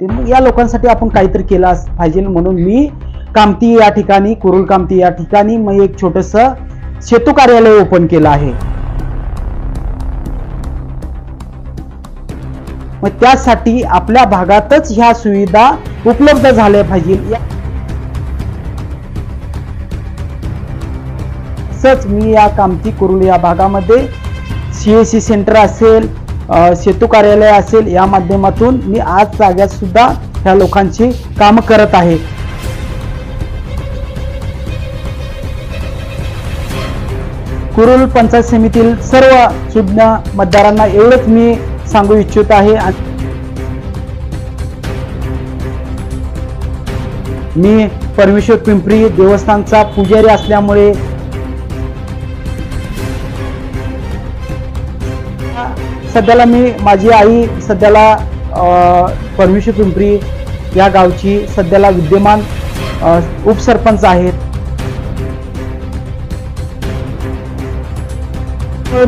होती। मग या लोकांसाठी आपण काहीतरी केलं पाहिजे म्हणून मी कामती या ठिकाणी, कुरुल कामती या ठिकाणी मी एक छोटंसं सेतू कार्यालय ओपन केलं आहे। मग त्यासाठी आपल्या भागातच ह्या सुविधा उपलब्ध झाल्या पाहिजे। तसंच मी या कामती कुरुल या भागामध्ये CSC सेंटर असेल, सेतू कार्यालय असेल, या माध्यमातून मी आज जाग्यात सुद्धा ह्या लोकांची काम करत आहे। कुरुल पंचायत समितीतील सर्व सुज्ञ मतदारांना एवढंच मी सांगू इच्छित आहे। मी परमेश्वर पिंपरी देवस्थानचा पुजारी असल्यामुळे सध्याला माझी आई सध्याला परमेश्वर पिंपरी या गावची सध्याला विद्यमान उपसरपंच आहेत।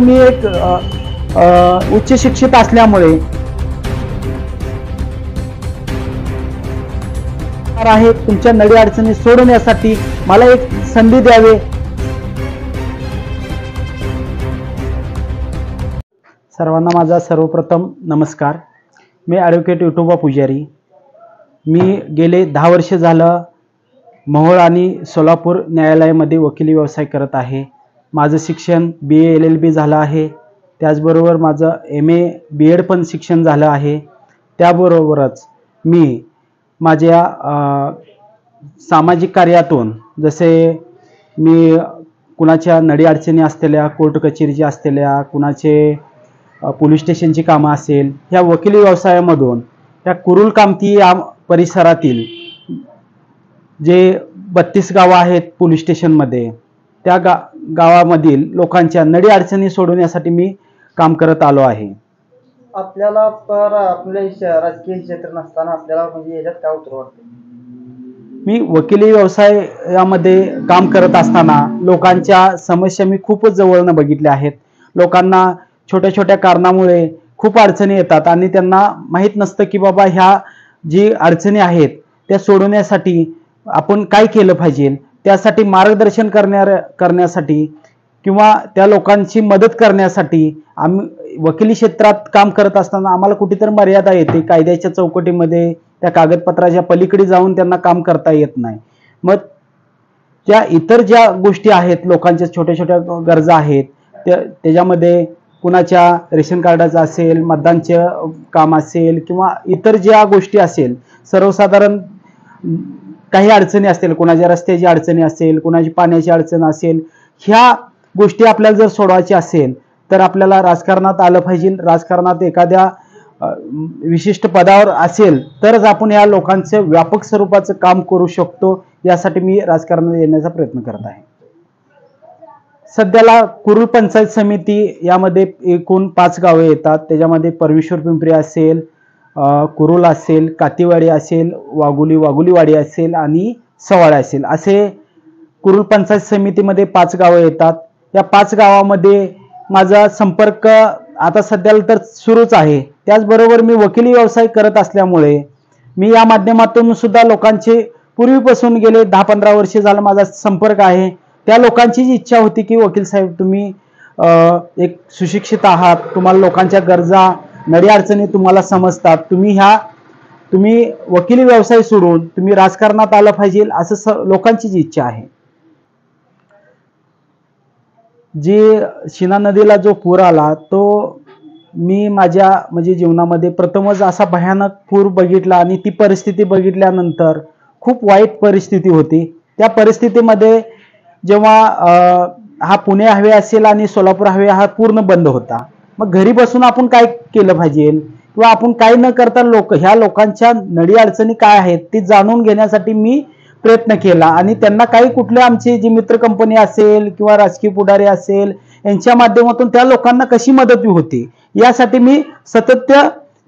मी एक उच्च शिक्षित असल्यामुळे आहे तुमच्या नडी अडचणी सोडवण्यासाठी मला एक संधी द्यावी। सर्वांना माझा सर्वप्रथम नमस्कार। मी ॲडव्होकेट विठोबा पुजारी। मी गेले 10 वर्ष झालं मोहोळ आणि सोलापूर न्यायालयामध्ये वकिली व्यवसाय करत आहे। माझं शिक्षण BA LLB झालं आहे, त्याचबरोबर माझं MA BEd पण शिक्षण झालं आहे। त्याबरोबरच मी माझ्या सामाजिक कार्यातून जसे मी कुणाच्या नडी अडचणी असलेल्या, कोर्ट कचेरीची असलेल्या, कुणाचे पोलीस स्टेशनची कामं असेल, ह्या वकिली व्यवसायामधून त्या कुरुल कामती या परिसरातील जे 32 गावं आहेत पोलीस स्टेशनमध्ये, त्या गावामधील लोकांच्या नडी अडचणी सोडवण्यासाठी मी काम करत आलो आहे। आपल्याला आपल्या राजकीय क्षेत्र नसताना आपल्याला म्हणजे याच्यात काय उतर वाटतं? मी वकिली व्यवसायामध्ये काम करत असताना लोकांच्या समस्या मी खूपच जवळनं बघितल्या आहेत। लोकांना छोट्या छोट्या कारणामुळे खूप अडचणी येतात आणि त्यांना माहीत नसतं की बाबा ह्या जी अडचणी आहेत त्या सोडवण्यासाठी आपण काय केलं पाहिजे। त्यासाठी मार्गदर्शन करण्यासाठी किंवा त्या लोकांची मदत करण्यासाठी आम्ही वकिली क्षेत्रात काम करत असताना आम्हाला कुठेतरी मर्यादा येते। कायद्याच्या चौकटीमध्ये त्या कागदपत्राच्या पलीकडे जाऊन त्यांना काम करता येत नाही। मग त्या इतर ज्या गोष्टी आहेत, लोकांच्या छोट्या छोट्या गरजा आहेत, त्याच्यामध्ये कुणाच्या रेशन कार्डाचं असेल, मतदानचं काम असेल किंवा इतर ज्या गोष्टी असेल, सर्वसाधारण काही अडचणी असतील, कुणाच्या रस्त्याची अडचणी असेल, कुणाची पाण्याची अडचण असेल, ह्या गोष्टी आपल्याला जर सोडवायची असेल तर आपल्याला राजकारणात आलं पाहिजे। राजकारणात एखाद्या विशिष्ट पदावर असेल तरच आपण या लोकांचे व्यापक स्वरूपाचं काम करू शकतो। यासाठी मी राजकारणात येण्याचा प्रयत्न करत आहे। सध्याला कुरुल पंचायत समिती यामध्ये एकूण 5 गावे येतात। त्याच्यामध्ये परमेश्वर पिंपरी असेल, कुरुल असेल, कातीवाडी असेल, वाघुलीवाडी असेल आणि सवाळे असेल, असे कुरुल पंचायत समितीमध्ये 5 गावं येतात। या 5 गावामध्ये माझा संपर्क आता सध्याला तर सुरूच आहे। त्याचबरोबर मी वकिली व्यवसाय करत असल्यामुळे मी या माध्यमातून सुद्धा लोकांचे पूर्वीपासून गेले 10-15 वर्ष झालं माझा संपर्क आहे। त्या लोकांची जी इच्छा होती की वकील साहेब तुम्ही एक सुशिक्षित आहात, तुम्हाला लोकांच्या गरजा नडी अडचणी तुम्हाला समजतात, तुम्ही वकिली व्यवसाय सोडून तुम्ही राजकारणात आलं पाहिजे असं लोकांची जी इच्छा आहे। जी शिना नदीला जो पूर आला तो मी माझ्या म्हणजे जीवनामध्ये प्रथमच असा भयानक पूर बघितला आणि ती परिस्थिती बघितल्यानंतर खूप वाईट परिस्थिती होती। त्या परिस्थितीमध्ये जेव्हा हा पुणे हायवे असेल आणि सोलापूर हायवे हा पूर्ण बंद होता, मग घरी बसून आपण काय केलं पाहिजे किंवा आपण काय न करता ह्या लोकांच्या नडी अडचणी काय आहेत ती जाणून घेण्यासाठी मी प्रयत्न केला आणि त्यांना काही कुठले आमची जी मित्र कंपनी असेल किंवा राजकीय पुढारी असेल यांच्या माध्यमातून त्या लोकांना कशी मदत होती यासाठी मी सतत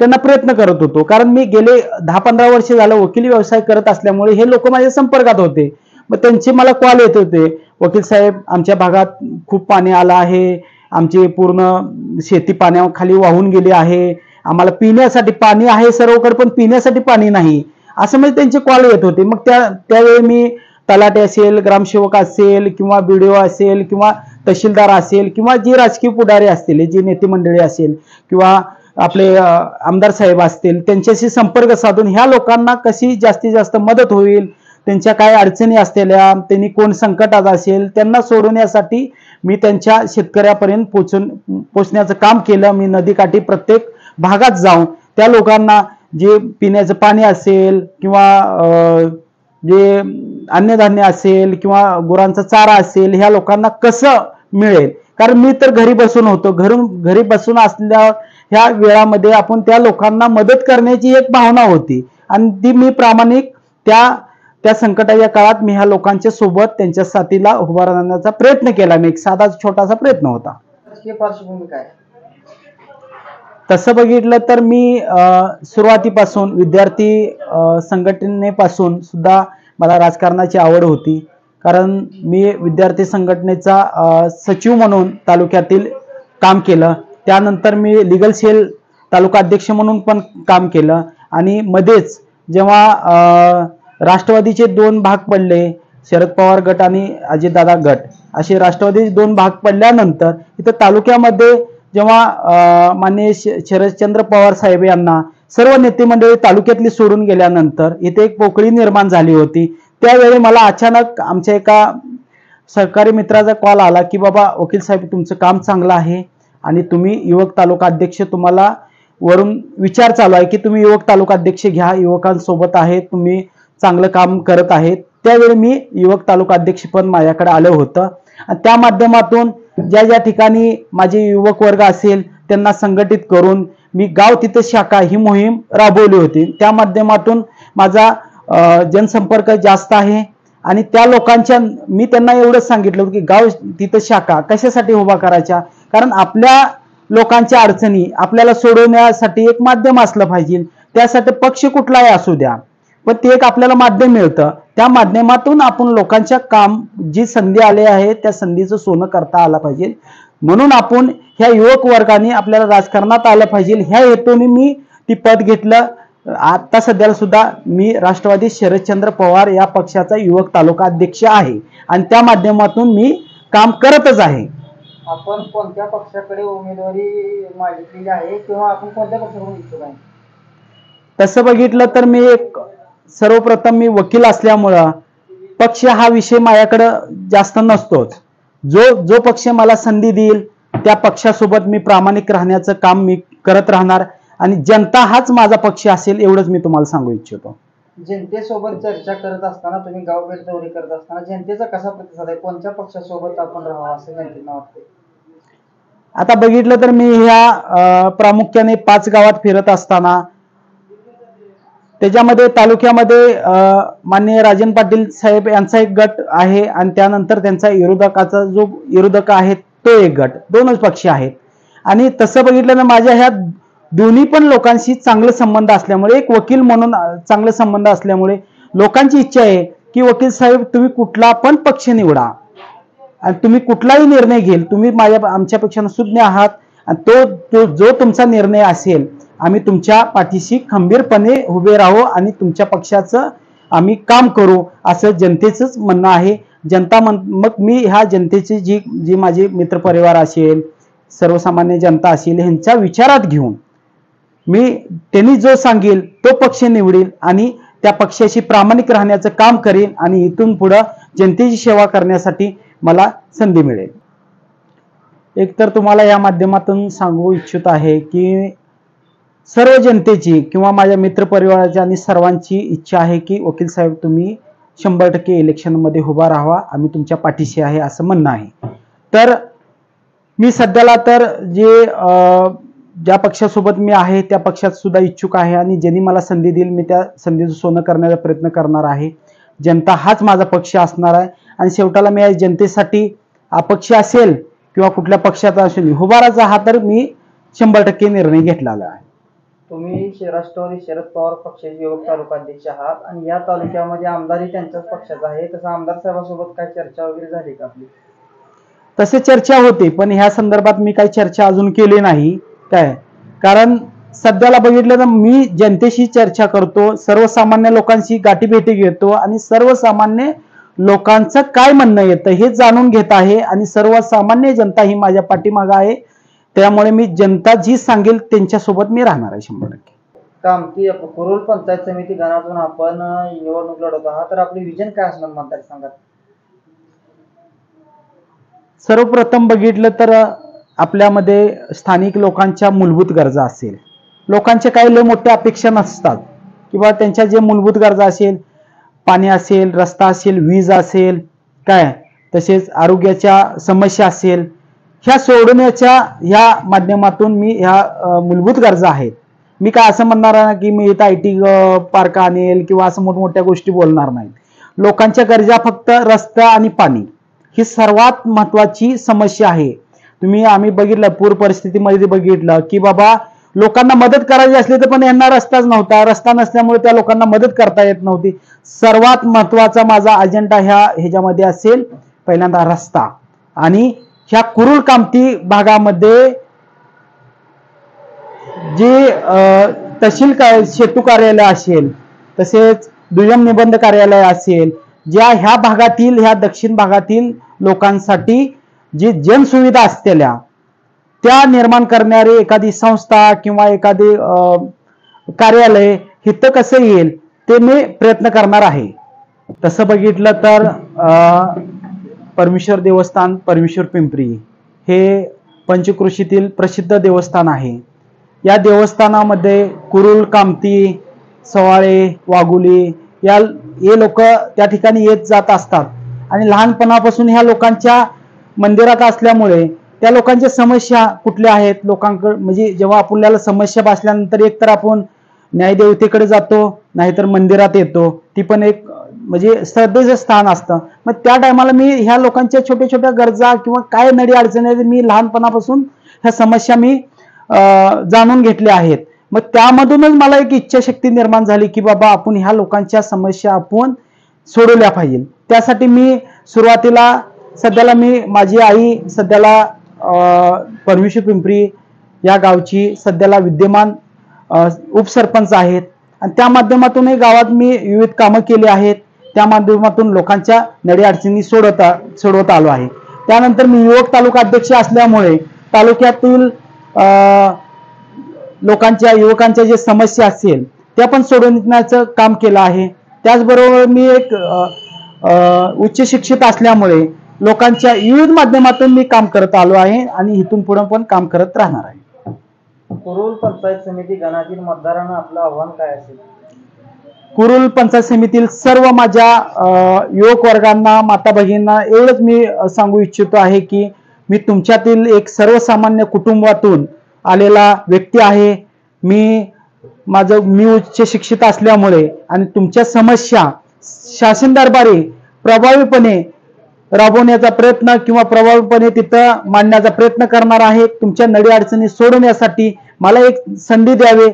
त्यांना प्रयत्न करत होतो। कारण मी गेले 10-15 वर्ष झालं वकिली व्यवसाय करत असल्यामुळे हे लोक माझ्या संपर्कात होते। मग त्यांचे मला कॉल येत होते, वकील साहेब आमच्या भागात खूप पाणी आलं आहे, आमची पूर्ण शेती पाण्याखाली वाहून गेली आहे आम्हाला पिण्यासाठी पाणी आहे सर्वकडे पण पिण्यासाठी पाणी नाही, असं म्हणजे त्यांचे कॉल येत होते. मग त्यावेळी मी तलाठी असेल, ग्रामसेवक असेल किंवा BDO असेल किंवा तहसीलदार असेल किंवा जी राजकीय पुढारी असतील, जी नेते मंडळी असेल किंवा आपले आमदार साहेब असतील, त्यांच्याशी संपर्क साधून ह्या लोकांना कशी जास्तीत जास्त मदत होईल, त्यांच्या काय अडचणी असलेल्या, त्यांनी कोण संकटात असेल त्यांना सोडवण्यासाठी मी त्यांच्या शेतकऱ्यापर्यंत पोचण्याचं काम केलं. मी नदीकाठी प्रत्येक भागात जाऊन त्या लोकांना जे पिण्याचं पाणी असेल किंवा जे अन्नधान्य असेल किंवा गुरांचा चारा असेल ह्या लोकांना कसं मिळेल, कारण मी तर घरी बसून होतो, घरी बसून असल्या ह्या वेळामध्ये आपण त्या लोकांना मदत करण्याची एक भावना होती आणि ती मी प्रामाणिक त्या संकटाच्या काळात मी ह्या लोकांच्या सोबत त्यांच्या साथीला उभा राहण्याचा प्रयत्न केला. मी एक साधा छोटासा प्रयत्न होता. राजकीय पार्श्वभूमी काय? तसं बघितलं तर मी सुरुवातीपासून विद्यार्थी संघटनेपासून सुद्धा मला राजकारणाची आवड होती, कारण मी विद्यार्थी संघटनेचा सचिव म्हणून तालुक्यातील काम केलं. त्यानंतर मी लीगल सेल तालुका अध्यक्ष म्हणून पण काम केलं आणि मध्येच जेव्हा राष्ट्रवादीचे 2 भाग पडले, शरद पवार गट आणि अजितदादा गट असे राष्ट्रवादीचे 2 भाग पडल्यानंतर इथं तालुक्यामध्ये जेव्हा माननीय शरदचंद्र पवार साहेब यांना सर्व नेते मंडळी तालुक्यातली सोडून गेल्यानंतर इथे एक पोकळी निर्माण झाली होती. त्यावेळी मला अचानक आमच्या एका सहकारी मित्राचा कॉल आला की बाबा वकील साहेब तुमचं काम चांगलं आहे आणि तुम्ही युवक तालुका अध्यक्ष, तुम्हाला वरून विचार चालू आहे की तुम्ही युवक तालुका अध्यक्ष घ्या, युवकांसोबत आहे, तुम्ही चांगलं काम करत आहेत. त्यावेळी मी युवक तालुका अध्यक्ष पण माझ्याकडे आलं होतं आणि त्या माध्यमातून ज्या ठिकाणी माझे युवक वर्ग असेल त्यांना संघटित करून मी गाव तिथे शाखा ही मोहीम राबवली होती. त्या माध्यमातून माझा जनसंपर्क जास्त आहे आणि त्या लोकांच्या मी त्यांना एवढंच सांगितलं की गाव तिथे शाखा कशासाठी उभा करायच्या, कारण आपल्या लोकांच्या अडचणी आपल्याला सोडवण्यासाठी एक माध्यम असलं पाहिजे. त्यासाठी पक्ष कुठलाही असू द्या पण ते एक आपल्याला माध्यम मिळतं, त्या माध्यमातून आपण लोकांच्या काम जी संधी आली आहे त्या संधीचं सोनं करता आलं पाहिजे. म्हणून आपण ह्या युवक वर्गाने आपल्याला राजकारणात आलं पाहिजे ह्या हेतूने मी ती पद घेतलं. आता सध्याला सुद्धा मी राष्ट्रवादी शरदचंद्र पवार या पक्षाचा युवक तालुका अध्यक्ष आहे आणि त्या माध्यमातून मी काम करतच आहे. आपण कोणत्या पक्षाकडे उमेदवारी मागितलेली आहे किंवा आपण कोणत्या पक्षाकडून इच्छुक आहे? तसं बघितलं तर मी सर्वप्रथम मी वकील असल्यामुळं पक्ष हा विषय माझ्याकडे जास्त नसतोच. जो पक्ष मला संधी देईल त्या पक्षासोबत मी प्रामाणिक राहण्याचं काम मी करत राहणार आणि जनता हाच माझा पक्ष असेल एवढंच मी तुम्हाला सांगू इच्छितो. जनतेसोबत चर्चा करत असताना, तुम्ही गावभेट दौरे करत असताना जनतेचा कसा प्रतिसाद आहे? कोणत्या पक्षासोबत आपण राहावं असं जनतेला वाटते? आता बघितलं तर मी ह्या प्रामुख्याने 5 गावात फिरत असताना त्याच्यामध्ये तालुक्यामध्ये माननीय राजन पाटील साहेब यांचा एक गट आहे आणि त्यानंतर त्यांचा विरोधकाचा जो विरोधक आहे तो एक गट, 2च पक्ष आहेत. आणि तसं बघितलं तर माझ्या ह्या दोन्ही पण लोकांशी चांगले संबंध असल्यामुळे, एक वकील म्हणून चांगले संबंध असल्यामुळे लोकांची इच्छा आहे की वकील साहेब तुम्ही कुठला पण पक्ष निवडा आणि तुम्ही कुठलाही निर्णय घेईल, तुम्ही आमच्यापेक्षा सुज्ञ आहात आणि तो जो तुमचा निर्णय असेल आम्ही तुमच्या पाठीशी खंबीरपणे उभे राहू आणि तुमच्या पक्षाचं आम्ही काम करू असं जनतेचंच म्हणणं आहे. मग मी ह्या जनतेची जी माझी मित्रपरिवार असेल, सर्वसामान्य जनता असेल ह्यांच्या विचारात घेऊन मी त्यांनी जो सांगेल तो पक्ष निवडेल आणि त्या पक्षाशी प्रामाणिक राहण्याचं काम करेन आणि इथून पुढे जनतेची सेवा करण्यासाठी मला संधी मिळेल. एकतर तुम्हाला या माध्यमातून सांगू इच्छित आहे की सर्व जनतेची किंवा माझ्या मित्रपरिवाराची आणि सर्वांची इच्छा आहे की वकील साहेब तुम्ही 100% इलेक्शनमध्ये उभा राहावा, आम्ही तुमच्या पाठीशी आहे असं म्हणणं आहे. तर मी सध्याला तर ज्या पक्षासोबत मी आहे त्या पक्षात सुद्धा इच्छुक आहे आणि ज्यांनी मला संधी देईल मी त्या संधीचं सोनं करण्याचा प्रयत्न करणार आहे. जनता हाच माझा पक्ष असणार आहे आणि शेवटाला मी जनतेसाठी अपक्ष असेल किंवा कुठल्या पक्षाचा असेल उभा राहायचा हा तर मी 100% निर्णय घेतलेला आहे. तुम्ही राष्ट्रवादी शरद पवार पक्षाचे युवक तालुका अध्यक्ष आहात आणि या तालुक्यामध्ये आमदारही त्यांच्याच पक्षाचा आहे, तसं आमदार साहेबांसोबत काय चर्चा वगैरे झाली का आपली? तसे चर्चा होते पण ह्या संदर्भात मी काही चर्चा अजून केली नाही. काय कारण सध्याला बघितलं तर मी जनतेशी चर्चा करतो, सर्वसामान्य लोकांशी गाठीभेटी घेतो आणि सर्वसामान्य लोकांचं काय म्हणणं येतं हे जाणून घेत आहे आणि सर्वसामान्य जनता ही माझ्या पाठीमागे आहे. त्यामुळे मी जनता जी सांगेल त्यांच्यासोबत मी राहणार आहे 100%. कामती कुरुल पंचायत समिती गणातून आपण निवडणूक लढवत आहात, तर आपली विजन काय असणार मतदारसंघात? सर्वप्रथम बघितलं तर आपल्यामध्ये स्थानिक लोकांच्या मूलभूत गरजा असेल, लोकांच्या काही लय मोठ्या अपेक्षा नसतात किंवा त्यांच्या जे मूलभूत गरजा असेल, पाणी असेल, रस्ता असेल, वीज असेल, काय तसेच आरोग्याच्या समस्या असेल, ह्या सोडवण्याच्या ह्या माध्यमातून मी ह्या मूलभूत गरजा आहेत. मी काय असं म्हणणार नाही की मी इथं IT पार्क आणेल किंवा असं मोठमोठ्या गोष्टी बोलणार नाही. लोकांच्या गरजा फक्त रस्ता आणि पाणी ही सर्वात महत्वाची समस्या आहे. आम्ही बघितलं पूर परिस्थितीमध्ये बघितलं की बाबा लोकांना मदत करायची असली तर पण यांना रस्ताच नव्हता, रस्ता नसल्यामुळे त्या लोकांना मदत करता येत नव्हती. सर्वात महत्वाचा माझा अजेंडा ह्याच्यामध्ये असेल पहिल्यांदा रस्ता, आणि ह्या कुरुल कामती भागामध्ये जे तहसील सेतू कार्यालय असेल, तसेच दुय्यम निबंध कार्यालय असेल, ह्या भागातील ह्या दक्षिण भागातील लोकांसाठी जी जनसुविधा असलेल्या त्या निर्माण करणारी एखादी संस्था किंवा एखादी कार्यालय इथं कसं येईल ते मी प्रयत्न करणार आहे. तसं बघितलं तर परमेश्वर देवस्थान परमेश्वर पिंपरी हे पंचक्रोशीतील प्रसिद्ध देवस्थान आहे. या देवस्थानामध्ये कुरुल, कामती, सवाळे, वाघुली हे लोक त्या ठिकाणी येत जात असतात आणि लहानपणापासून ह्या लोकांच्या मंदिरात असल्यामुळे त्या लोकांच्या समस्या कुठल्या आहेत लोकांकडे, म्हणजे जेव्हा आपल्याला समस्या भासल्यानंतर एक तर आपण न्यायदेवतेकडे जातो, नाहीतर मंदिरात येतो. ती पण एक म्हणजे श्रद्धेचं स्थान असतं. मग त्या टायमाला मी ह्या लोकांच्या छोट्या छोट्या गरजा किंवा काय नडी अडचणी आहेत मी लहानपणापासून ह्या समस्या मी जाणून घेतल्या आहेत. मग त्यामधूनच मला एक इच्छाशक्ती निर्माण झाली की बाबा आपण ह्या लोकांच्या समस्या आपण सोडवल्या पाहिजे. त्यासाठी मी सुरुवातीला सध्याला माझी आई सध्याला परमेश्वर पिंपरी या गावची सध्याला विद्यमान उपसरपंच आहेत आणि त्या माध्यमातूनही गावात मी विविध कामं केली आहेत. त्या माध्यमातून लोकांच्या नडी अडचणी सोडवत आलो आहे. त्यानंतर मी युवक तालुका अध्यक्ष असल्यामुळे तालुक्यातील युवकांच्या जे समस्या असेल त्या पण सोडवण्याचं काम केलं आहे. त्याचबरोबर मी एक उच्च शिक्षित असल्यामुळे लोकांच्या विविध माध्यमातून मी काम करत आलो आहे आणि इथून पुढे पण काम करत राहणार आहे. कुरुल पंचायत समिती गणातील मतदारांना आपलं आव्हान काय असेल? कुरुल पंचायत समितीतील सर्व माझ्या युवक वर्गांना, माता भगिनींना एवढंच मी सांगू इच्छितो आहे की मी तुमच्यातील एक सर्वसामान्य कुटुंबातून आलेला व्यक्ती आहे. मी उच्च शिक्षित असल्यामुळे आणि तुमच्या समस्या शासन दरबारी प्रभावीपणे राबवण्याचा प्रयत्न किंवा प्रभावीपणे तिथं मांडण्याचा प्रयत्न करणार आहे. तुमच्या नडी अडचणी सोडवण्यासाठी मला एक संधी द्यावे